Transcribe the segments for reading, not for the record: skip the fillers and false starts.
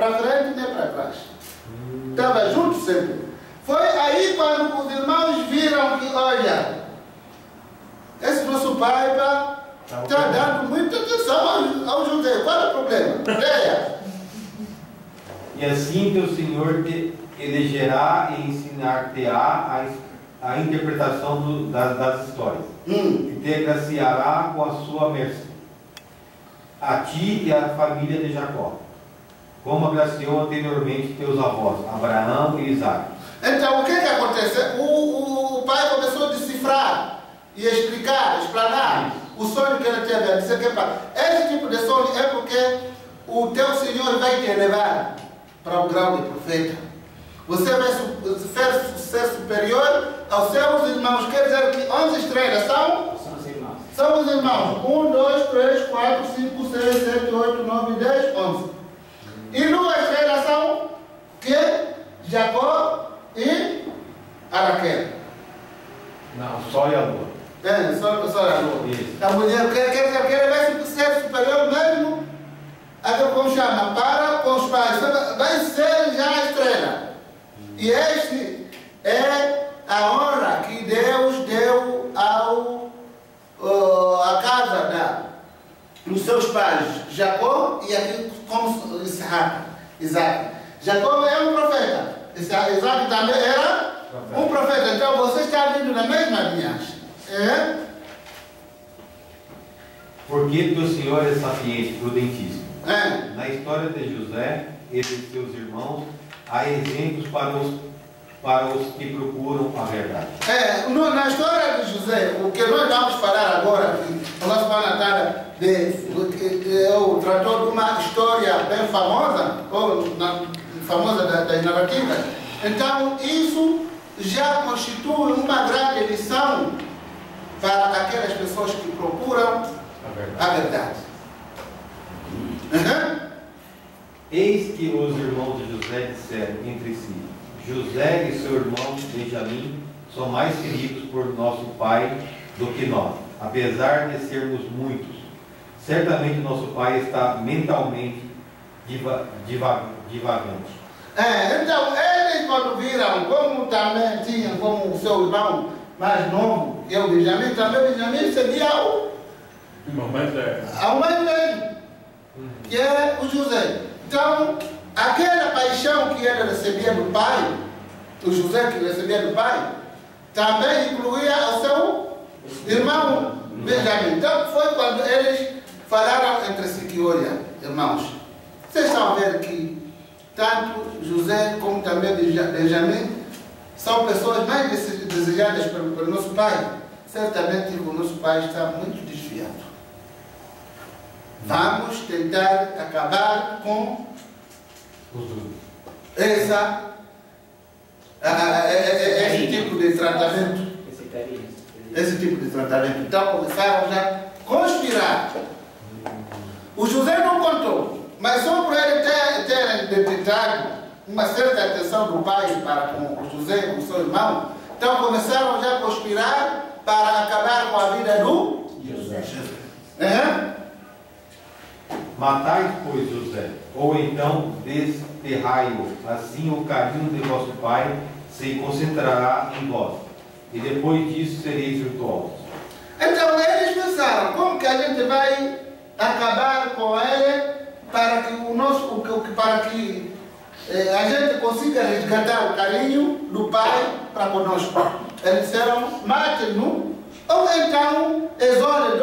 para frente nem para trás. Estava junto sempre. Foi aí quando os irmãos viram que, olha, esse nosso pai está dando muita atenção ao José. Qual é o problema? Leia. E assim teu Senhor te elegerá e ensinar-te-á a interpretação das histórias. E te agraciará com a sua mercê, a ti e a família de Jacó, como agraciou anteriormente teus avós, Abraão e Isaque. Então, o que acontece? O pai começou a decifrar e explicar, explanar o sonho que ele teve. A dizer que esse tipo de sonho é porque o teu Senhor vai te elevar para o grau de profeta. Você vai ser superior aos seus irmãos. Quer dizer que 11 estrelas são? São os irmãos. 1, 2, 3, 4, 5, 6, 7, 8, 9, 10, 11. E 2 estrelas são que? Jacó e a Raquel. Não, o sol e a lua. Só a lua. Isso. A mulher quer dizer que ele vai ser superior mesmo, como chama, para com os pais. Vai ser já a estrela. E este é a honra que Deus deu à casa dos seus pais, Jacó e aqui como Isaac. Jacó é um profeta. Isaac também era um profeta. Então você está vindo na mesma linhagem. Porque teu Senhor é sapiente, prudentíssimo. Na história de José e de seus irmãos, há exemplos para os que procuram a verdade. Na história de José, o que nós vamos falar agora, que nós vamos tratar eu tratou de uma história bem famosa, famosa das narrativas. Então, isso já constitui uma grande lição para aquelas pessoas que procuram a verdade. Eis que os irmãos de José disseram entre si: José e seu irmão Benjamim são mais queridos por nosso pai do que nós, apesar de sermos muitos. Certamente nosso pai está mentalmente divagante. Então, eles quando viram, como também tinham como o seu irmão mais novo, que é o Benjamim, também Benjamim seria o mais velho, que é o José. Então, aquela paixão que ele recebia do pai, o José que recebia do pai, também incluía o seu irmão Benjamim. Então, foi quando eles falaram entre si que, olha, irmãos, vocês estão a ver que tanto José como também Benjamim são pessoas mais desejadas pelo nosso pai. Certamente o nosso pai está muito desviado. Vamos tentar acabar com esse tipo de tratamento. Esse tipo de tratamento. Então começaram já a conspirar. O José não contou, mas só por ele ter detectado uma certa atenção do pai para com o José, com o seu irmão, então começaram já a conspirar para acabar com a vida do José. Matai, pois, José, ou então desterrai-o, assim o carinho de vosso pai se concentrará em vós, e depois disso sereis virtuosos. Então eles pensaram, como que a gente vai acabar com ele para que a gente consiga resgatar o carinho do pai para conosco. Eles disseram, mate-no, ou então exole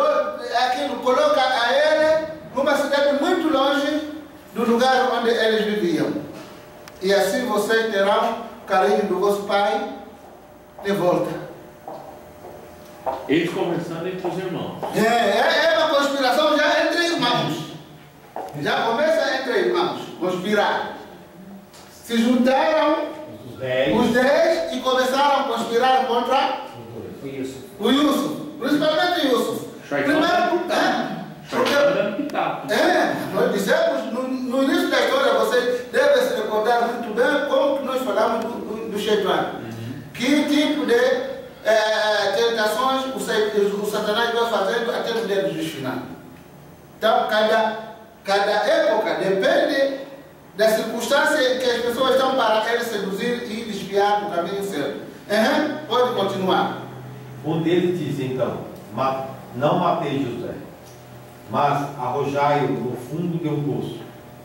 aquilo, coloca a ele numa cidade muito longe do lugar onde eles viviam. E assim vocês terão o carinho do vosso pai de volta. Eles conversando entre os irmãos. É uma conspiração já entre irmãos. Já começa entre irmãos, conspirar. Se juntaram os 10 e começaram a conspirar contra o Yusuf. Principalmente o Yusuf. Primeiro, nós dissemos no início da história, você deve se recordar muito bem como que nós falamos do Shaitan. Que tipo de tentações o Satanás vai fazendo até os dedos do final. Então, cada época depende da circunstância que as pessoas estão para querer seduzir e desviar do caminho certo. Pode continuar. Um deles disse então: não matei José, mas arrojai-o no fundo de um poço,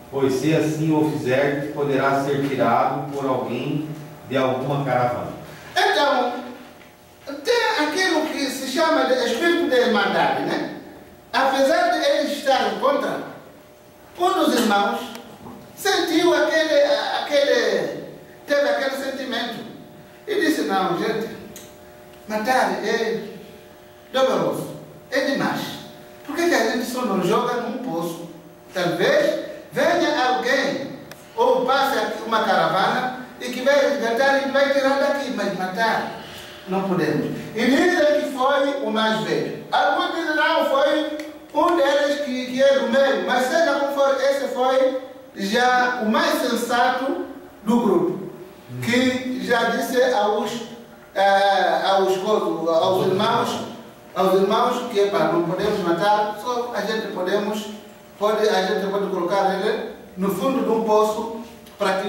pois se assim o fizerdes, poderá ser tirado por alguém de alguma caravana. Então, tem aquilo que se chama de espírito de irmandade, né? Apesar de eles estarem contra, um dos irmãos sentiu teve aquele sentimento e disse: não, gente, matar é doloroso, é demais. Por que a gente só não joga num poço? Talvez venha alguém ou passe aqui uma caravana e que vai resgatar e vai tirar daqui, mas matar não podemos. E dizem que foi o mais velho. Alguns dizem não, foi um deles que é do meio, mas seja como for, esse foi já o mais sensato do grupo, que já disse aos irmãos que não podemos matar, só a gente pode colocar ele no fundo de um poço para que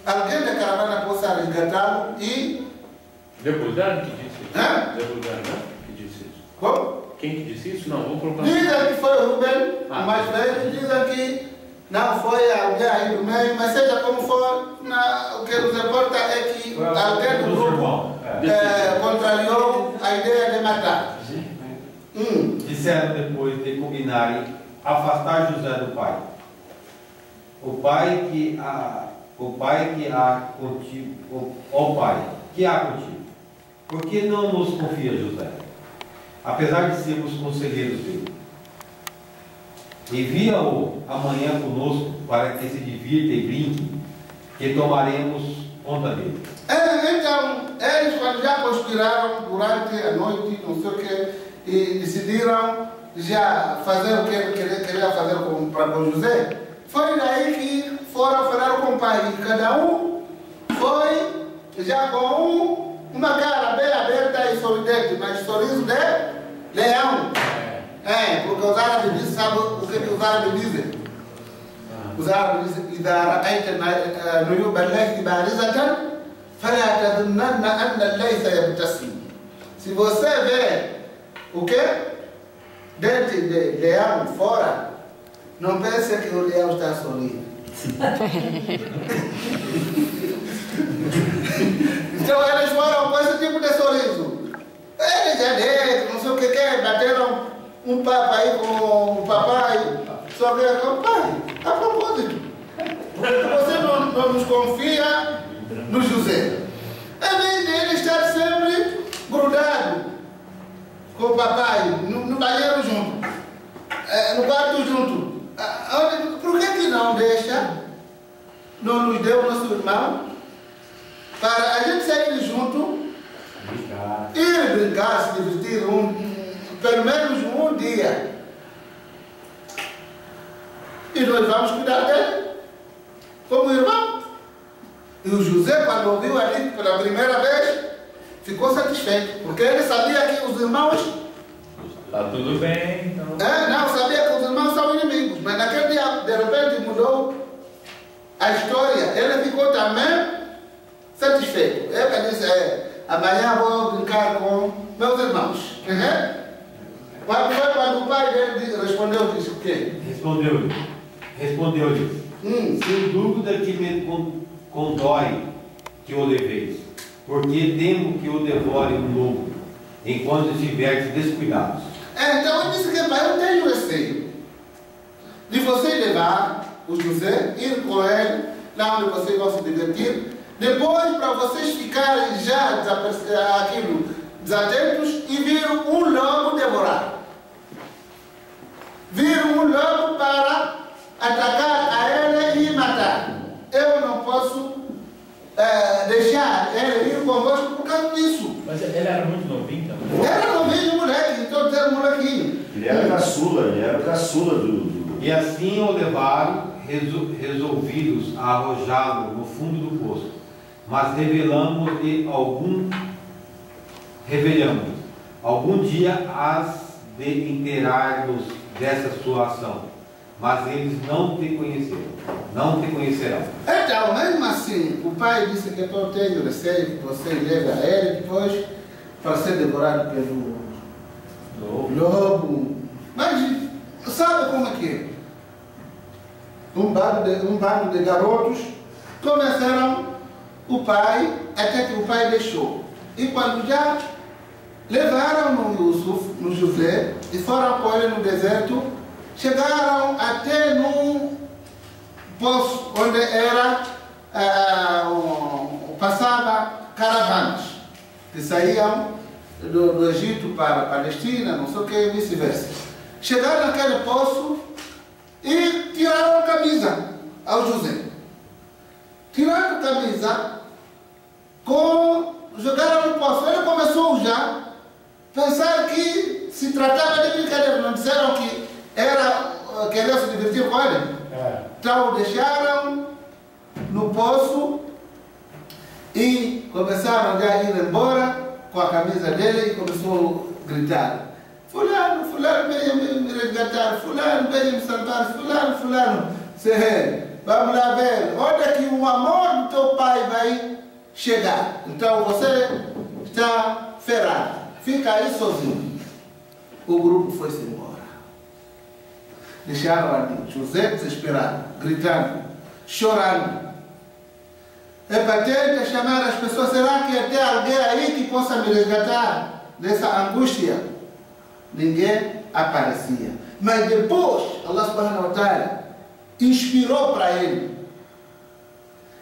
alguém da caravana possa resgatá-lo e... Debulgar que disse isso? Debulgar, né? Que disse isso? Como? Quem que disse isso? Não, vou colocar... Dizem que foi o Rubem, o mais velho, dizem que não foi alguém aí do meio, mas seja como for, o que nos importa é que alguém do grupo contrariou a ideia de matar. Disseram depois de combinarem afastar José do pai. O pai que há contigo, por que não nos confia José? Apesar de sermos conselheiros dele. Envia-o amanhã conosco para que se divirta e brinque, que tomaremos conta dele. Então, eles quando já conspiraram durante a noite, não sei o que, e decidiram já fazer o que ele queria fazer com José, foi daí que foram falar com o pai. Cada um foi já com uma cara bem aberta e sorridente, mas sorriso de leão. Porque os árabes dizem, sabe o que os árabes dizem? Os árabes dizem: إذا رأيت نيوب الليث بارزة فلا تظنن أن الليث يبتسم. Se você vê o que? Dente de leão fora, não pense que o leão está sorrindo. Então eles foram com esse tipo de sorriso. Eles já deram, não sei o que, bateram um papo aí com o papai. Só que o pai, a propósito, você não nos confia no José. É bem ele estar sempre grudado com o papai, no banheiro junto, no quarto junto. Por que não deixa, não nos deu nosso irmão, para a gente sair junto, ir brincar, se divertir, pelo menos um dia. E nós vamos cuidar dele, como irmão. E o José, quando ouviu ali pela primeira vez, ficou satisfeito, porque ele sabia que os irmãos... Está tudo bem, então... não, sabia que os irmãos são inimigos, mas naquele dia, de repente, mudou a história. Ele ficou também satisfeito. Ele disse: amanhã vou brincar com meus irmãos. Quando foi quando o pai dele respondeu, disse o quê? Respondeu-lhe: sem dúvida que me condói que o leveis, porque temo que o devore um lobo, enquanto estiverdes descuidados. Então ele disse que pai, eu tenho receio de vocês levar o José, ir com ele, lá onde vocês vão se divertir, depois para vocês ficarem já desatentos e vir um lobo devorar. Vir um lobo para atacar a ele e matar. Eu não posso deixar ele ir convosco por causa disso. Mas ele era muito novinho também? Era novinho, moleque, então era molequinho. Ele era caçula do... E assim o levaram, resolvidos a arrojá-lo no fundo do poço. Mas revelamos algum dia as de inteirar-nos dessa sua ação. mas eles não te conhecerão. Então, mesmo assim, o pai disse que eu tenho receio que você leve a ele depois para ser devorado pelo lobo. Mas sabe como é que é? Um bando de garotos começaram o pai, até que o pai deixou. E quando já levaram no Yusuf, no José, e foram com ele no deserto, chegaram até num poço onde passava caravanas que saíam do Egito para a Palestina, não sei o que, e vice-versa. Chegaram naquele poço e tiraram a camisa ao José. Tiraram a camisa, jogaram no poço. Ele começou já a pensar que se tratava de brincadeira. Não disseram que queria se divertir com ele? Então deixaram no poço e começaram já a ir embora com a camisa dele e começou a gritar: fulano, fulano veio me resgatar, fulano veio me salvar, fulano, fulano. Vamos lá ver, onde é que o amor do teu pai vai chegar? Então você está ferrado, fica aí sozinho. O grupo foi-se embora. Deixaram ali José desesperado, gritando, chorando. É para tentar chamar as pessoas. Será que tem alguém aí que possa me resgatar dessa angústia? Ninguém aparecia. Mas depois, Allah subhanahu wa ta'ala inspirou para ele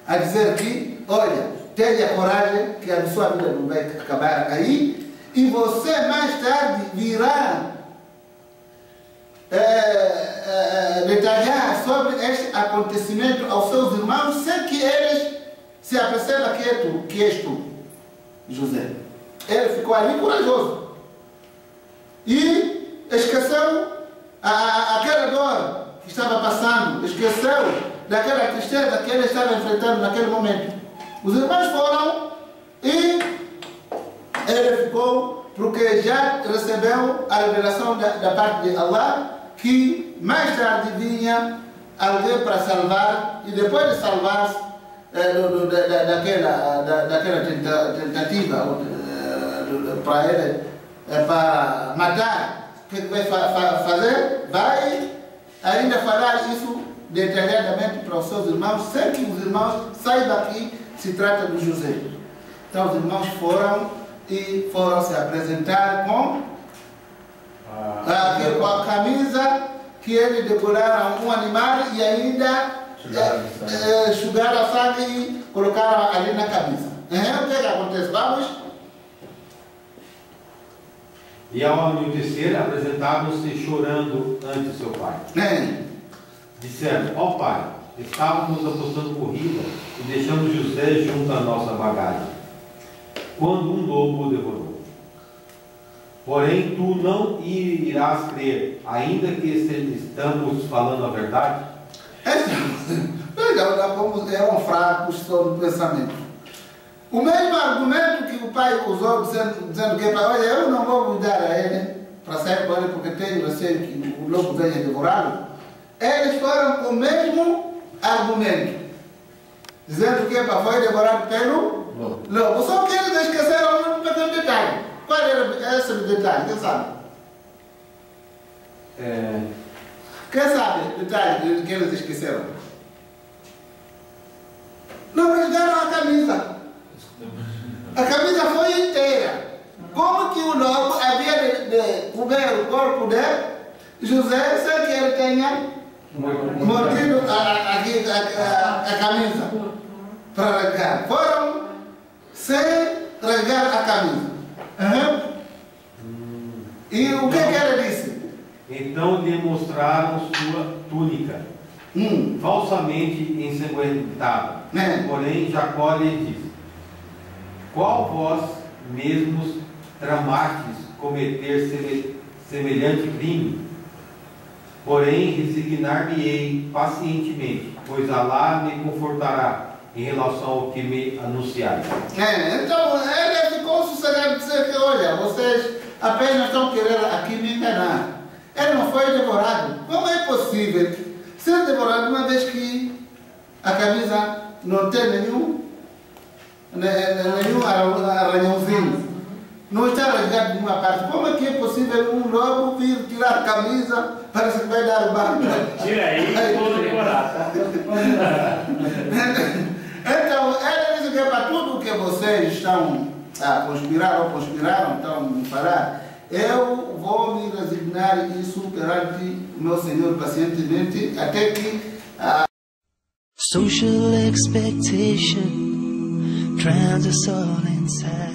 a dizer que, olha, tenha coragem que a sua vida não vai acabar aí e você mais tarde virá detalhar sobre este acontecimento aos seus irmãos sem que eles se apercebam que és tu, José. Ele ficou ali corajoso e esqueceu aquela dor que estava passando, esqueceu daquela tristeza que ele estava enfrentando naquele momento. Os irmãos foram e ele ficou, porque já recebeu a revelação da parte de Allah que mais tarde vinha alguém para salvar, e depois de salvar daquela tentativa para ele para matar, o que vai fazer? Vai ainda falar isso detalhadamente para os seus irmãos, sem que os irmãos saibam que se trata do José. Então os irmãos foram e foram se apresentar com a camisa que eles decoraram um animal e ainda enxugaram a sangue e colocaram ali na camisa. O que acontece? Vamos? E ao anoitecer apresentaram-se chorando ante seu pai. Disseram: ó pai, estávamos apostando corrida e deixamos José junto à nossa bagagem, quando um lobo o devorou. Porém, tu não irás crer, ainda que estamos falando a verdade? Eram fracos sobre o pensamento. O mesmo argumento que o pai usou, dizendo que, olha, eu não vou mudar a ele para sair com ele porque tenho receio que o lobo venha devorá-lo. Eles foram com o mesmo argumento, dizendo que foi devorado pelo lobo. Só que eles esqueceram um pequeno detalhe. Qual era esse detalhe? Quem sabe? Quem sabe o detalhe que eles esqueceram? Não rasgaram a camisa. A camisa foi inteira. Como que o lobo havia de comer o corpo de José sem que ele tenha mordido a camisa para rasgar? Foram sem rasgar a camisa. E o que ele disse? Então lhe mostraram sua túnica, falsamente ensanguentada. Porém, Jacó lhe disse: qual vós mesmos tramastes cometer semelhante crime? Porém, resignar-me-ei pacientemente, pois Alá me confortará em relação ao que me anunciaram. Então, ele ficou sossegado de dizer que, olha, vocês apenas estão querendo aqui me enganar. Ele não foi devorado. Como é possível ser devorado uma vez que a camisa não tem nenhum arranhãozinho? Não está rasgado de uma parte. Como é que é possível um lobo vir tirar a camisa? Parece que vai dar o banho. Tira aí, vou decorar, tá? Então, ele disse que é para tudo que vocês estão a conspirar ou conspiraram, estão a falar, eu vou me resignar isso perante o meu Senhor pacientemente, até que Social expectation drowns us all inside.